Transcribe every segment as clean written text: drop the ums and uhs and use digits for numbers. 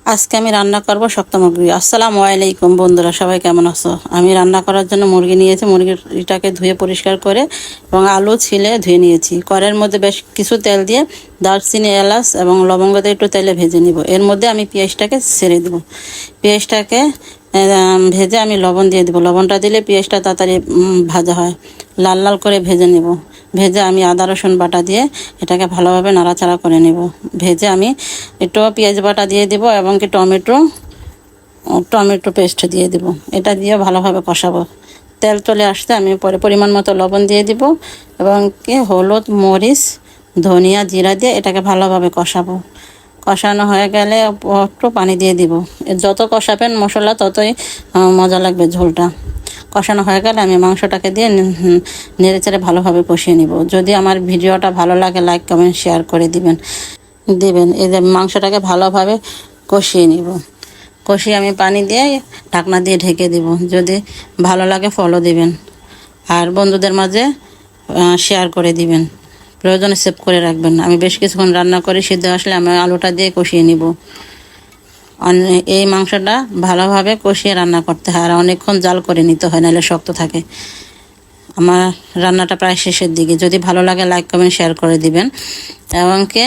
আজকে আমি রান্না করব শক্ত মুরগি। আসসালামু আলাইকুম বন্ধুরা, সবাই কেমন আছো? আমি রান্না করার জন্য মুরগি নিয়েছি। মুরগিটাকে ধুয়ে পরিষ্কার করে এবং আলু ছিলে ধুয়ে নিয়েছি। কড়াইয়ের মধ্যে বেশ কিছু তেল দিয়ে দারচিনি, এলাচ এবং লবঙ্গ দিয়ে একটু তেলে ভেজে নিব। এর মধ্যে আমি পেঁয়াজটাকে ছেড়ে দেব। পেঁয়াজটাকে ভেজে আমি লবণ দিয়ে দেবো। লবণটা দিলে পেঁয়াজটা তাড়াতাড়ি ভাজা হয়। লাল লাল করে ভেজে নেব। ভেজে আমি আদা রসুন বাটা দিয়ে এটাকে ভালোভাবে নাড়াচাড়া করে নেব। ভেজে আমি একটু পেঁয়াজ বাটা দিয়ে দেব এবং কি টমেটো পেস্ট দিয়ে দেব। এটা দিয়ে ভালোভাবে কষাবো। তেল চলে আসতে আমি পরে পরিমাণ মতো লবণ দিয়ে দিব এবং কি হলুদ, মরিচ, ধনিয়া, জিরা দিয়ে এটাকে ভালোভাবে কষাবো। কষানো হয়ে গেলে একটু পানি দিয়ে দিব। যত কষাবেন মশলা ততই মজা লাগবে ঝোলটা। কষানো হয়ে গেলে আমি মাংসটাকে দিয়ে নেড়ে চেড়ে ভালোভাবে কষিয়ে নিব। যদি আমার ভিডিওটা ভালো লাগে লাইক কমেন্ট শেয়ার করে দিবেন। এই যে মাংসটাকে ভালোভাবে কষিয়ে নিব। কষিয়ে আমি পানি দিয়ে ঢাকনা দিয়ে ঢেকে দিব। যদি ভালো লাগে ফলো দিবেন আর বন্ধুদের মাঝে শেয়ার করে দিবেন। প্রয়োজনে সেভ করে রাখবেন। আমি বেশ কিছুক্ষণ রান্না করে সিদ্ধ আসলে আমি আলুটা দিয়ে কষিয়ে নিব। এই মাংসটা ভালোভাবে কষিয়ে রান্না করতে হয় আর অনেকক্ষণ জাল করে নিতে হয়, নাহলে শক্ত থাকে। আমার রান্নাটা প্রায় শেষের দিকে। যদি ভালো লাগে লাইক কমেন্ট শেয়ার করে দিবেন এবং কি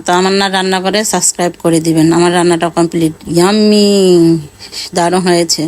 তামান্না রান্না করে সাবস্ক্রাইব করে দিবেন। আমার রান্নাটা কমপ্লিট। ইয়াম্মি, দারুণ হয়েছে।